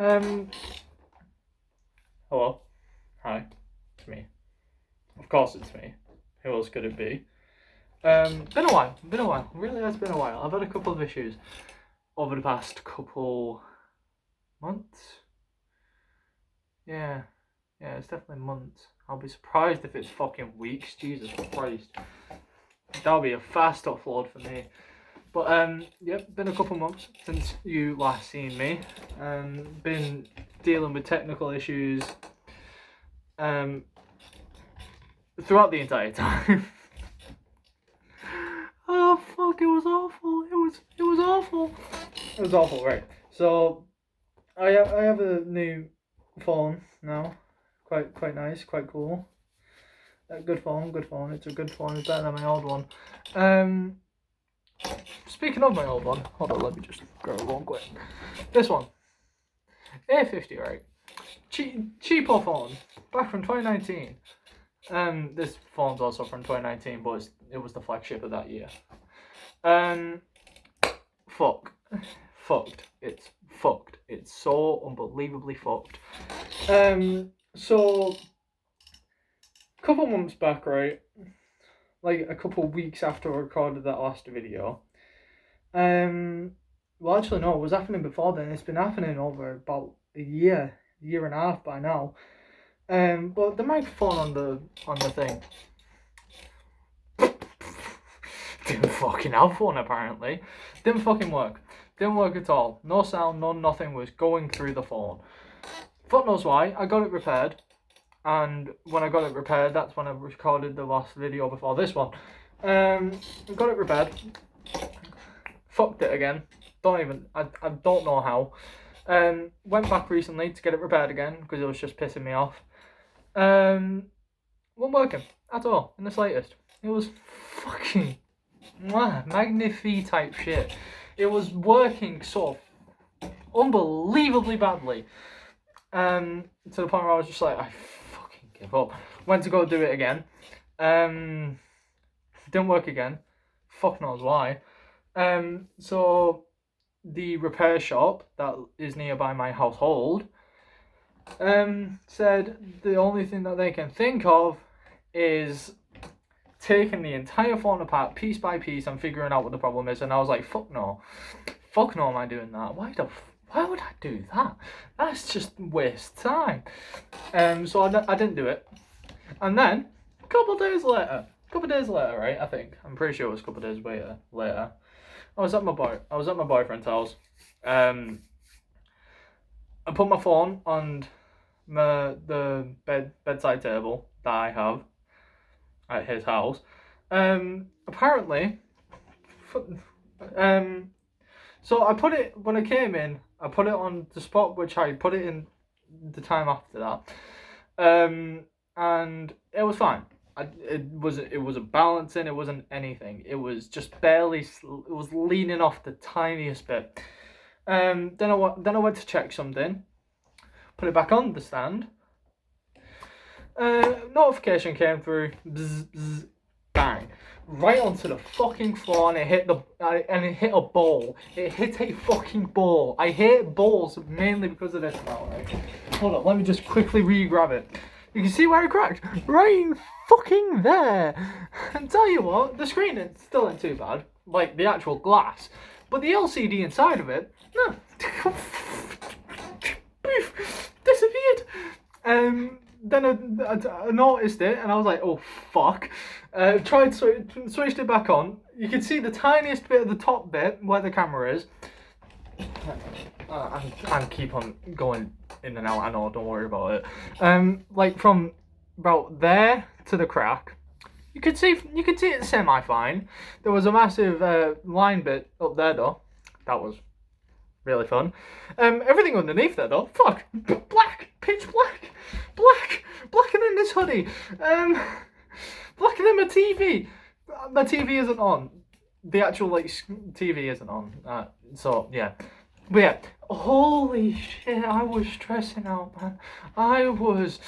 Hello. Hi. It's me. Of course it's me. Who else could it be? Been a while. Really has been a while. I've had a couple of issues over the past couple months. Yeah, it's definitely months. I'll be surprised if it's fucking weeks. Jesus Christ. That'll be a fast upload for me. But yep, been a couple months since you last seen me. Been dealing with technical issues throughout the entire time. Oh fuck, it was awful. It was awful. It was awful, right? So I have a new phone now. Quite nice, quite cool. Good phone. It's a good phone. It's better than my old one. Speaking of my old one, hold on, let me just grab one quick. This one, A50, right? Cheapo phone, back from 2019. This phone's also from 2019, but it was the flagship of that year. Fucked. It's fucked. It's so unbelievably fucked. So a couple months back, right? Like a couple weeks after I recorded that last video. Well, actually, no, it was happening before then. It's been happening over about a year and a half by now. But the microphone on the thing didn't fucking have one apparently. Didn't fucking work. Didn't work at all. No sound, no nothing was going through the phone. Fuck knows why. I got it repaired. And when I got it repaired, that's when I recorded the last video before this one. I got it repaired. Fucked it again. I don't know how. Went back recently to get it repaired again because it was just pissing me off. Wasn't working at all in the slightest. It was fucking magnifique type shit. It was working so unbelievably badly. To the point where I was just like, I fucking give up. Went to go do it again. Didn't work again. Fuck knows why. So the repair shop that is nearby my household said the only thing that they can think of is taking the entire phone apart piece by piece and figuring out what the problem is. And I was like, fuck no am I doing that? Why would I do that? That's just waste time. So I didn't do it. And then a couple of days later, right? I think I'm pretty sure it was a couple of days later. I was at my boyfriend's house. I put my phone on the bedside table that I have at his house. Apparently, so I put it when I came in. I put it on the spot which I put it in the time after that, and it was fine. It wasn't balancing. It wasn't anything. It was just barely. It was leaning off the tiniest bit. Then I went to check something. Put it back on the stand. Notification came through. Bzz, bzz, bang. Right onto the fucking floor, and it hit a bowl. It hit a fucking bowl. I hate bowls mainly because of this now, right? Hold on, let me just quickly re-grab it. You can see where it cracked. Right fucking there. And tell you what, the screen is still ain't too bad. Like the actual glass. But the LCD inside of it, no. Disappeared. Then I noticed it and I was like, oh fuck. Switched it back on. You can see the tiniest bit of the top bit where the camera is. I keep on going in and out. I know, don't worry about it. Like from about there to the crack, you could see it semi-fine. There was a massive line bit up there though. That was really fun. Everything underneath there though, fuck, black, pitch black, blacker than this hoodie. Blacker than my TV. My TV isn't on. The actual like TV isn't on. So yeah. But yeah, holy shit, I was stressing out, man. I was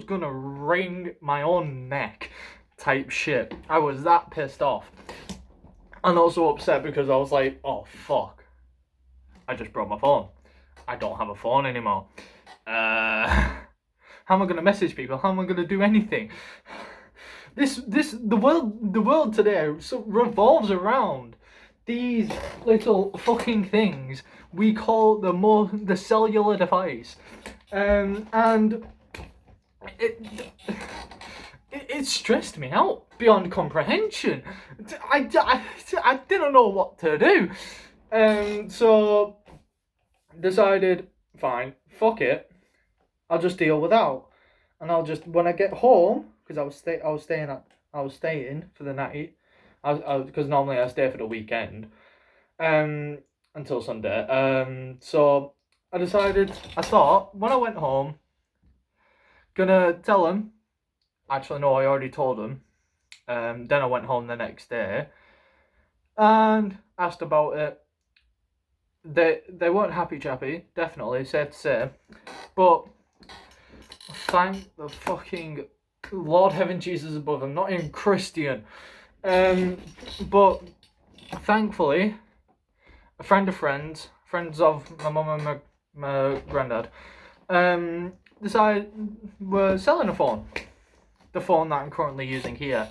gonna wring my own neck type shit. I was that pissed off. And also upset because I was like, oh fuck, I just broke my phone. I don't have a phone anymore. How am I gonna message people? How am I gonna do anything? The world today revolves around these little fucking things we call the cellular device, and it stressed me out beyond comprehension. I didn't know what to do, so decided, fine, fuck it, I'll just deal without, and I'll just, when I get home, because I was staying for the night, because normally I stay for the weekend, until Sunday. So I thought when I went home, gonna tell them. Actually, no, I already told them. Then I went home the next day and asked about it. They weren't happy chappy, definitely, safe to say, but thank the fucking Lord, Heaven, Jesus above. I'm not even Christian, but thankfully, a friend of friends of my mum and my granddad, decided were selling a phone. The phone that I'm currently using here.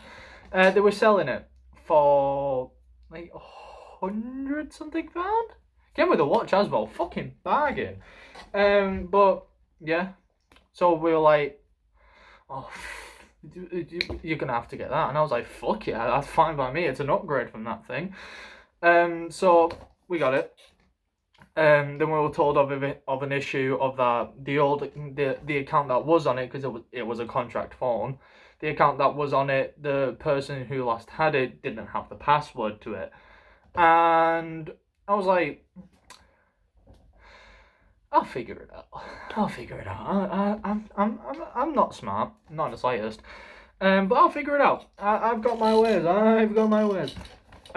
They were selling it for like £100 something. Came with a watch as well. Fucking bargain. But yeah. So we were like, oh, you're gonna have to get that. And I was like, fuck yeah, that's fine by me. It's an upgrade from that thing. So we got it. Then we were told of an issue of that the account that was on it, because it was a contract phone. The account that was on it, the person who last had it didn't have the password to it, and I was like, I'll figure it out. I'm not smart, not in the slightest, but I'll figure it out. I've got my ways. I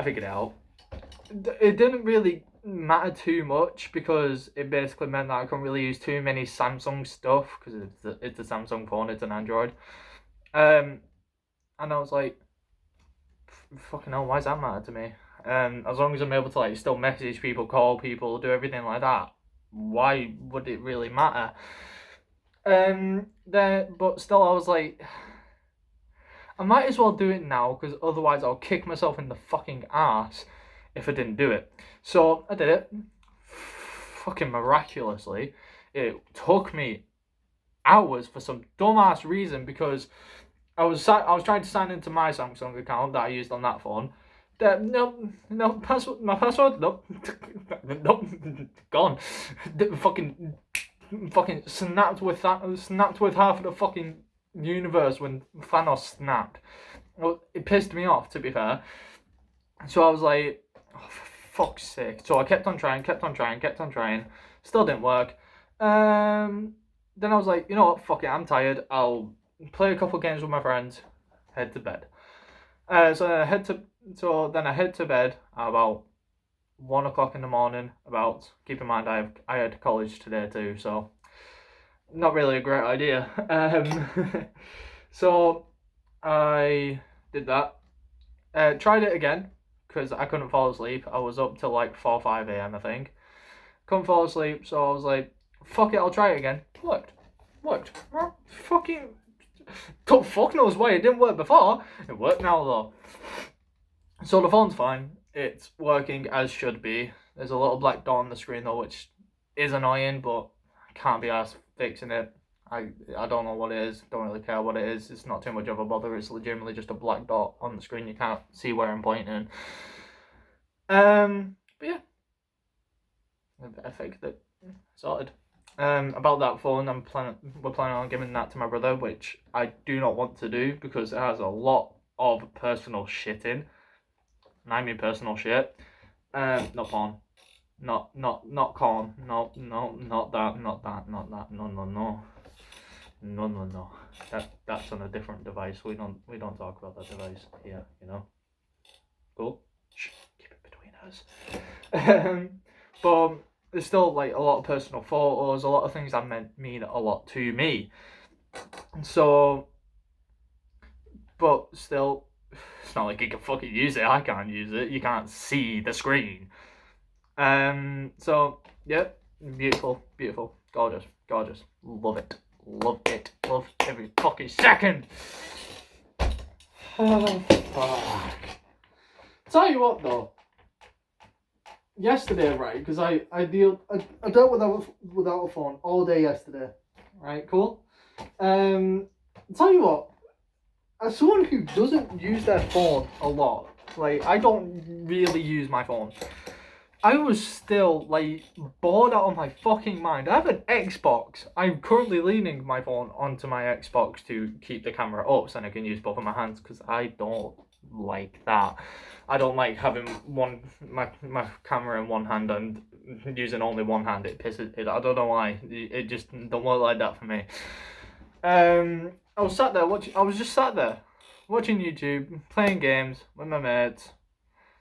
figured it out. It didn't really matter too much, because it basically meant that I couldn't really use too many Samsung stuff, because it's a Samsung phone, it's an Android. And I was like, fucking hell, why does that matter to me? As long as I'm able to like still message people, call people, do everything like that, why would it really matter? But still, I was like, I might as well do it now, because otherwise I'll kick myself in the fucking ass if I didn't do it. So I did it. Fucking miraculously. It took me hours for some dumbass reason, because I was trying to sign into my Samsung account that I used on that phone. No password. My password. Nope. Nope. Gone. Fucking snapped with half of the fucking universe when Thanos snapped. Well, it pissed me off, to be fair. So I was like, oh, for fuck's sake. So I kept on trying. Still didn't work. Then I was like, you know what? Fuck it. I'm tired. I'll play a couple games with my friends. Head to bed. So then I head to bed at about 1 o'clock in the morning. Keep in mind I had college today too, so not really a great idea. So I did that. Tried it again, because I couldn't fall asleep. I was up till like 4 or 5 a.m. I think. Couldn't fall asleep, so I was like, fuck it, I'll try it again. Worked. Fucking fuck knows why it didn't work before. It worked now though. So the phone's fine. It's working as should be. There's a little black dot on the screen though, which is annoying, but I can't be asked fixing it. I don't know what it is. Don't really care what it is. It's not too much of a bother. It's legitimately just a black dot on the screen. You can't see where I'm pointing. But yeah, I fixed it. Sorted. About that phone, we're planning on giving that to my brother, which I do not want to do, because it has a lot of personal shit in. And I mean personal shit. Not porn. Not corn. No, not that. No. That's on a different device. We don't talk about that device here, you know. Cool. Shh, keep it between us. But there's still like a lot of personal photos, a lot of things that mean a lot to me. So, but still, it's not like you can fucking use it. I can't use it. You can't see the screen. So yeah, Beautiful, beautiful, gorgeous, gorgeous. Love it, love every fucking second. Oh, fuck. Tell you what though. Yesterday, right? Because I dealt without a phone all day yesterday. Right, cool. Tell you what. As someone who doesn't use their phone a lot, like I don't really use my phone, I was still like bored out of my fucking mind. I have an Xbox. I'm currently leaning my phone onto my Xbox to keep the camera up so I can use both of my hands because I don't like that. I don't like having my camera in one hand and using only one hand. It pisses it. I don't know why. It just don't work like that for me. I was sat there watching. I was just sat there watching YouTube, playing games with my mates.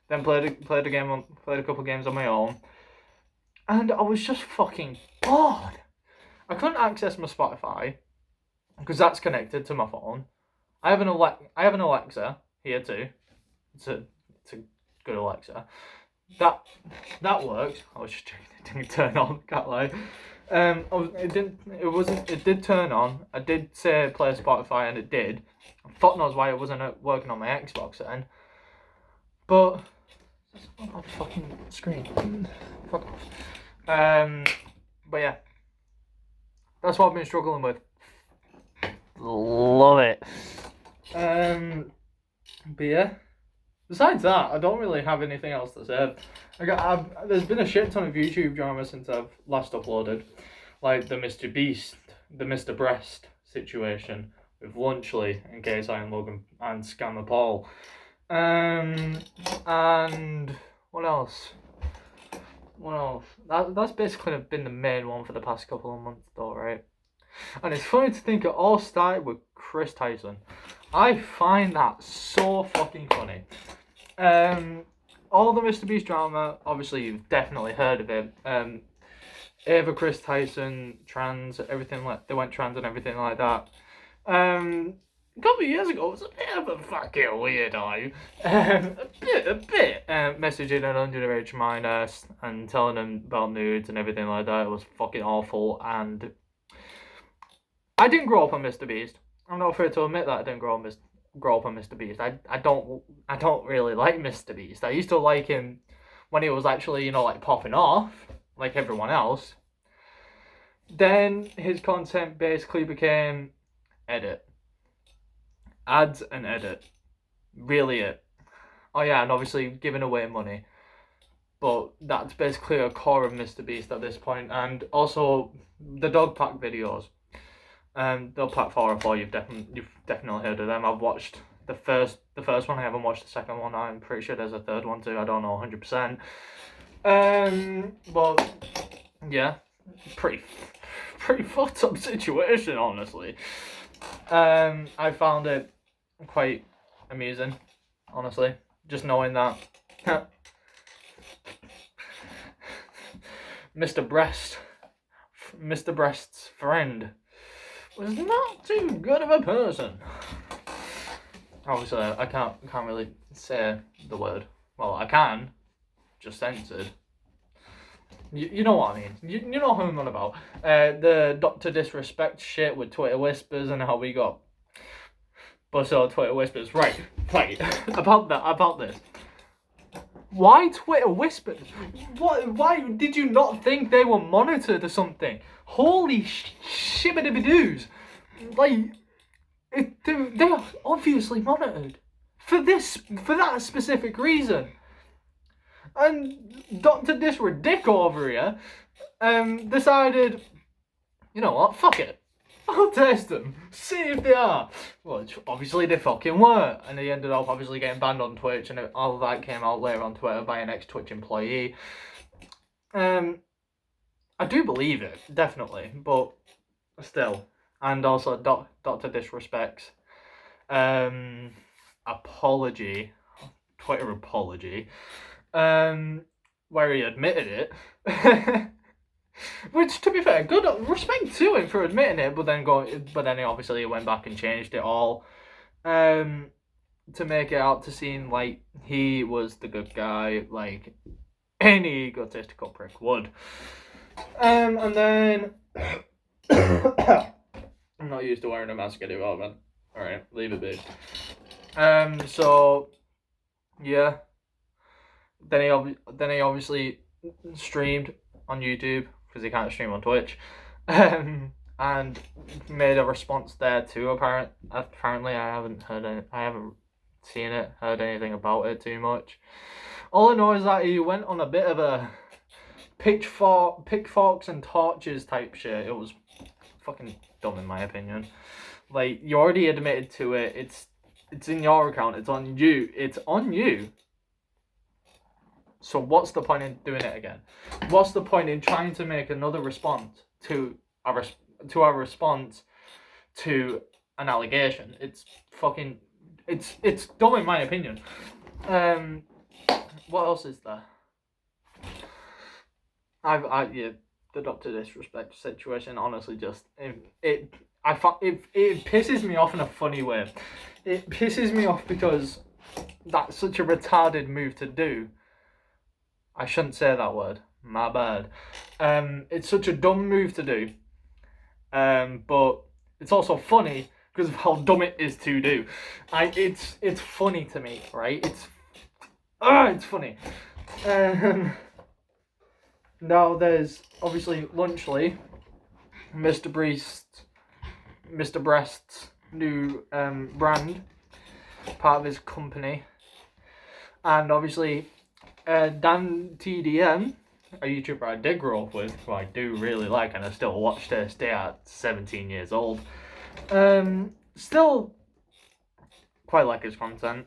Then played a couple games on my own, and I was just fucking bored. I couldn't access my Spotify because that's connected to my phone. I have an Alexa here too. It's a good Alexa. That worked. I was just checking it didn't turn on. Can't lie. It did turn on. I did say play Spotify and it did. Fuck knows why it wasn't working on my Xbox then. But it's not on the fucking screen. Fuck off. But yeah. That's what I've been struggling with. Love it. But yeah. Besides that, I don't really have anything else to say. There's been a shit ton of YouTube drama since I've last uploaded, like the Mr. Beast, the Mr. Breast situation with Lunchley and KSI and Logan and Scammer Paul, and what else? That's basically been the main one for the past couple of months, though, right? And it's funny to think it all started with Chris Tyson. I find that so fucking funny. All the Mr. Beast drama, obviously you've definitely heard of it. Ava, Chris Tyson, trans, everything like they went trans and everything like that. A couple of years ago, it was a bit of a fucking weirdo. A bit. Messaging an underage minor and telling them about nudes and everything like that. It was fucking awful. And I didn't grow up on Mr. Beast. I'm not afraid to admit that I didn't grow up on Mr. Beast. I don't really like Mr. Beast. I used to like him when he was actually, like popping off, like everyone else. Then his content basically became edit. Ads and edit. Really it. Oh yeah, and obviously giving away money. But that's basically a core of Mr. Beast at this point. And also the dog pack videos. Dog pack 4 or 4, you've definitely heard of them. I've watched the first one. I haven't watched the second one. I'm pretty sure there's a third one too. I don't know 100%. But yeah, pretty fucked up situation, honestly. I found it quite amusing, honestly, just knowing that Mr. Breast's friend was not too good of a person. Obviously, I can't really say the word. Well, I can, just censored. You know what I mean. You know who I'm on about. The Dr. Disrespect shit with Twitter Whispers and how we got busted on Twitter Whispers. Right, about this. Why Twitter Whispers? Why did you not think they were monitored or something? Holy shibbity-doos. Like, they are obviously monitored. For that specific reason. And Dr. Disredick over here decided, you know what, fuck it. I'll test them, see if they are. Well, obviously they fucking were. And they ended up obviously getting banned on Twitch, and all of that came out later on Twitter by an ex-Twitch employee. I do believe it, definitely, but still. And also Dr. Disrespect's apology, Twitter apology, where he admitted it. Which, to be fair, good respect to him for admitting it, but then he obviously went back and changed it all, to make it out to seem like he was the good guy, like any egotistical prick would. And then I'm not used to wearing a mask anymore, man. All right, leave it be. So yeah. Then he obviously streamed on YouTube because he can't stream on Twitch, and made a response there too. Apparently, I haven't seen it, heard anything about it too much. All I know is that he went on a bit of a pitchforks and torches type shit. It was fucking dumb in my opinion. Like, you already admitted to it. It's in your account. It's on you. It's on you. So what's the point in doing it again? What's the point in trying to make another response to our response to an allegation? It's fucking it's dumb in my opinion. What else is there? The Doctor Disrespect situation honestly just it pisses me off in a funny way. It pisses me off because that's such a retarded move to do. I shouldn't say that word. My bad. It's such a dumb move to do. But it's also funny because of how dumb it is to do. It's funny to me, right? It's funny. Now there's obviously Lunchly, Mr. Breast's new brand, part of his company, and obviously Dan TDM, a YouTuber I did grow up with, who I do really like and I still watch to this day at 17 years old. Still quite like his content.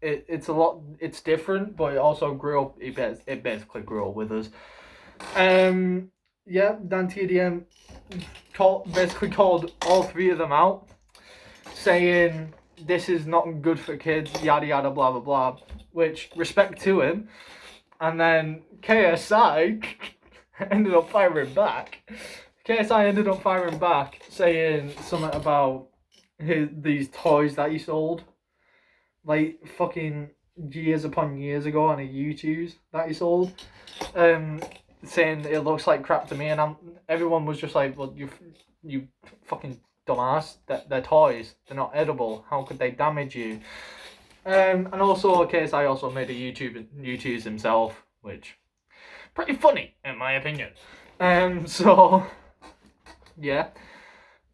It's different, but it also grew up. It basically grew up with us. Yeah, Dan TDM basically called all three of them out, saying this is not good for kids, yada yada, blah blah blah. Which, respect to him. And then KSI ended up firing back. Saying something about these toys that he sold, like fucking years upon years ago on a YouTube that he sold, saying it looks like crap to me, and everyone was just like, well, you fucking dumbass, they're toys, they're not edible, how could they damage you? And also, KSI also made a YouTube himself, which pretty funny in my opinion. So yeah,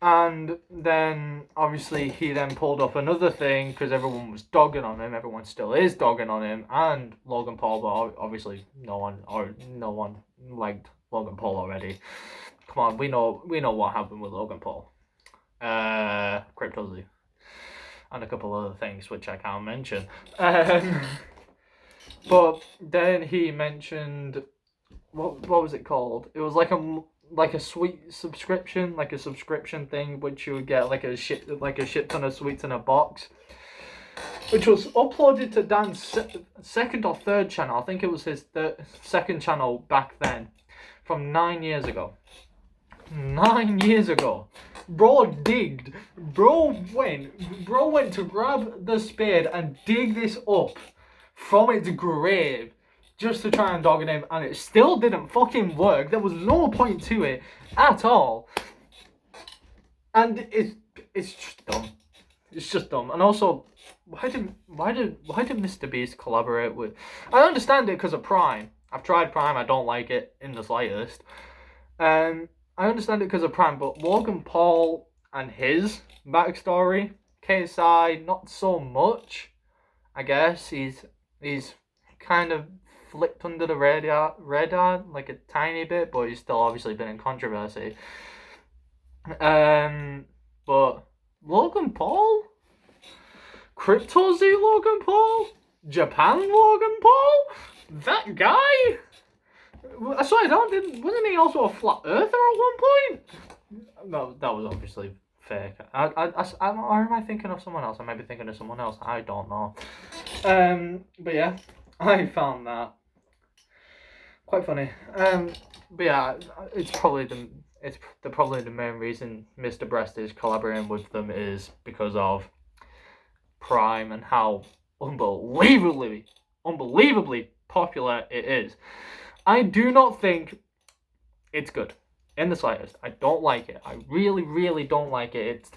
and then obviously he then pulled up another thing because everyone was dogging on him. Everyone still is dogging on him and Logan Paul, but obviously no one liked Logan Paul already. Come on, we know what happened with Logan Paul. CryptoZoo. And a couple other things which I can't mention. But then he mentioned what was it called? It was like a sweet subscription, like a subscription thing, which you would get like a shit ton of sweets in a box, which was uploaded to Dan's second or third channel. I think it was his second channel back then, from 9 years ago. 9 years ago. Bro went to grab the spade and dig this up from its grave just to try and dog him, and it still didn't fucking work. There was no point to it at all. And it's just dumb. It's just dumb. And also, why did Mr. Beast collaborate with? I understand it because of Prime. I've tried Prime. I don't like it in the slightest. I understand it because of Prime, but Logan Paul and his backstory, KSI, not so much. I guess he's kind of flipped under the radar like a tiny bit, but he's still obviously been in controversy. But Logan Paul, CryptoZoo Logan Paul, Japan Logan Paul, that guy. I swear, wasn't he also a flat earther at one point? No, that was obviously fake. Or am I thinking of someone else? I might be thinking of someone else. I don't know. But yeah, I found that quite funny. But yeah, it's probably the main reason Mr. Breast is collaborating with them is because of Prime and how unbelievably popular it is. I do not think it's good. In the slightest. I don't like it. I really, really don't like it.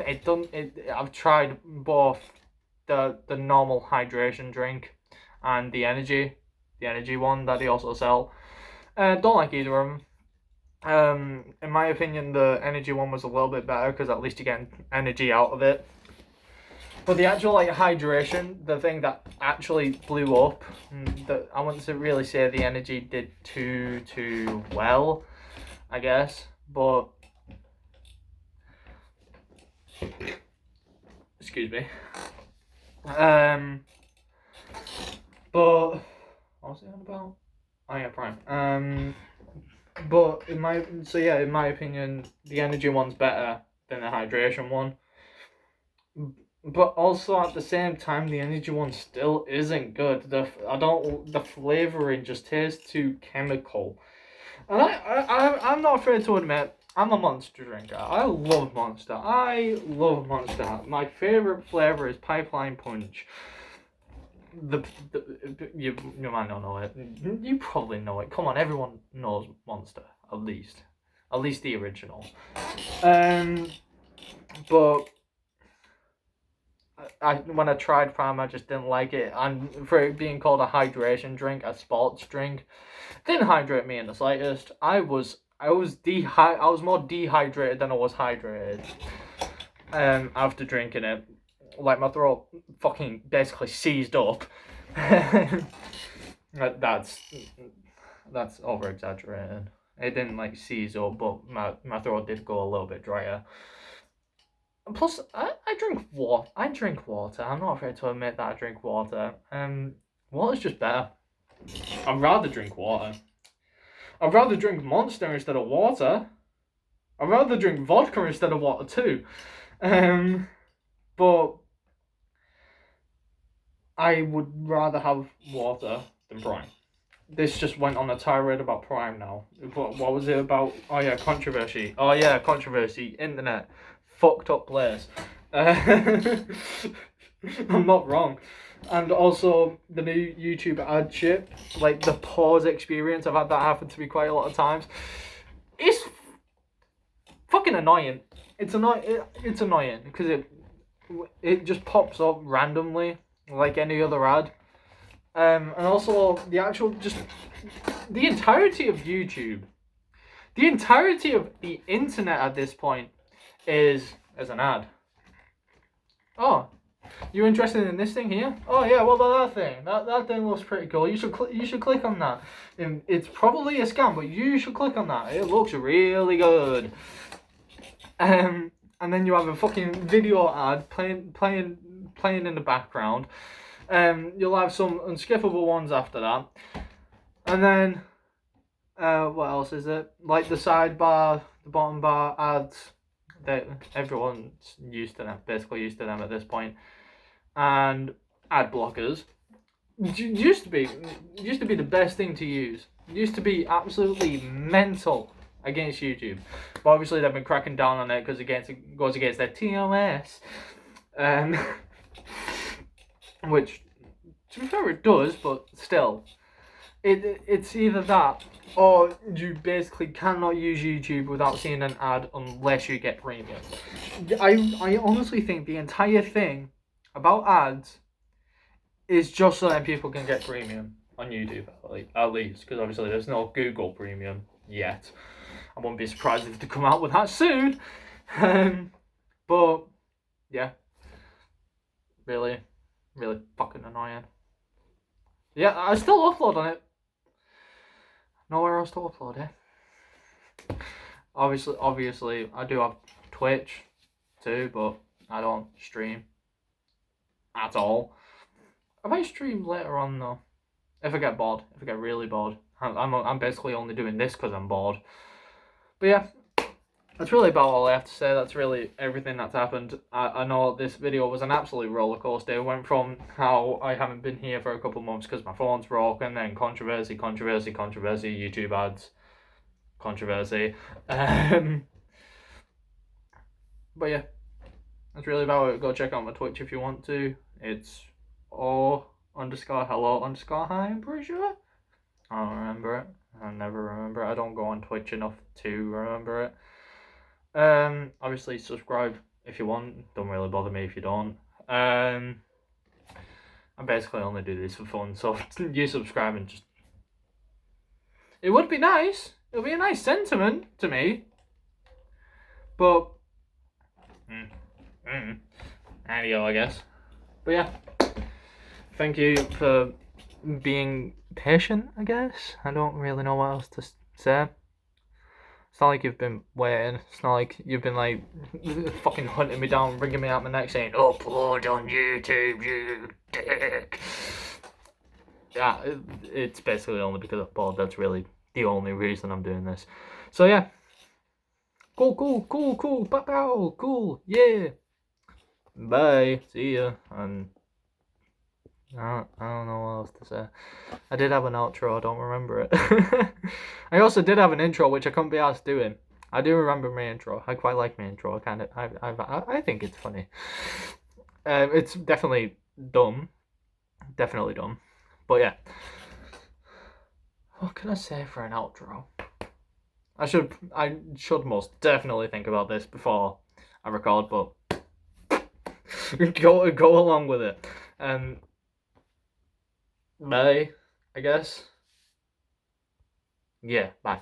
I've tried both the normal hydration drink and the energy one that they also sell. Don't like either of them. In my opinion, the energy one was a little bit better because at least you get energy out of it. But the actual like hydration, the thing that actually blew up, I wouldn't really say the energy did too well, I guess. But excuse me. But what was it on about? Oh yeah, Prime. But in my opinion, the energy one's better than the hydration one. But also at the same time, the energy one still isn't good. The flavoring just tastes too chemical. And I'm not afraid to admit, I'm a Monster drinker. I love Monster. My favorite flavor is Pipeline Punch. You might not know it. You probably know it. Come on, everyone knows Monster at least the original. But when I tried Prime, I just didn't like it, and for it being called a hydration drink, a sports drink, didn't hydrate me in the slightest. I was more dehydrated than I was hydrated. After drinking it, like my throat fucking basically seized up. That's over exaggerated. It didn't like seize up, but my throat did go a little bit drier. Plus, I drink water. I'm not afraid to admit that I drink water. Water's just better. I'd rather drink water. I'd rather drink Monster instead of water. I'd rather drink vodka instead of water too. But I would rather have water than Prime. This just went on a tirade about Prime now. What was it about? Oh yeah, controversy. Internet. Fucked up place. I'm not wrong. And also the new YouTube ad shit, like the pause experience, I've had that happen to me quite a lot of times. It's fucking annoying. It's annoying because it just pops up randomly like any other ad. And also the entirety of YouTube, the entirety of the internet at this point is as an ad. Oh, you interested in this thing here? Oh yeah, what about that thing? That thing looks pretty cool. You should click on that. It's probably a scam, but you should click on that. It looks really good. And then you have a fucking video ad playing in the background. You'll have some unskippable ones after that. And then what else is it? Like the sidebar, the bottom bar ads. Everyone's basically used to them at this point. And ad blockers used to be the best thing to use. It used to be absolutely mental against YouTube, but obviously they've been cracking down on it because it goes against their TOS, which to be fair it does, but still, it's either that or you basically cannot use YouTube without seeing an ad unless you get premium. I honestly think the entire thing about ads is just so that people can get premium on YouTube, at least, because obviously there's no Google Premium yet. I won't be surprised if they come out with that soon. But yeah, really fucking annoying. Yeah, I still upload on it. Nowhere else to upload it. Obviously, I do have Twitch too, but I don't stream at all. I might stream later on though, if I get bored. If I get really bored, I'm basically only doing this because I'm bored. But yeah, that's really about all I have to say. That's really everything that's happened. I know this video was an absolute roller coaster. It went from how I haven't been here for a couple months because my phone's broken, then controversy, YouTube ads, controversy. But yeah, that's really about it. Go check out my Twitch if you want to. It's _hello_hi, I'm pretty sure. I don't remember it. I never remember it. I don't go on Twitch enough to remember it. Obviously subscribe if you want. Don't really bother me if you don't. I basically only do this for fun, so you subscribe and just... It would be nice. It would be a nice sentiment to me. But... Adios, I guess. But yeah. Thank you for being patient, I guess. I don't really know what else to say. It's not like you've been waiting. It's not like you've been like fucking hunting me down, bringing me out my neck saying, upload on YouTube, you dick. Yeah, it's basically only because of Paul. That's really the only reason I'm doing this. So yeah. Cool, pow, cool, yeah. Bye, see ya, and I don't know what else to say. I did have an outro, I don't remember it. I also did have an intro, which I couldn't be asked doing. I do remember my intro. I quite like my intro. I think it's funny. It's definitely dumb. Definitely dumb. But yeah. What can I say for an outro? I should most definitely think about this before I record, but go along with it. Bye, I guess. Yeah, bye.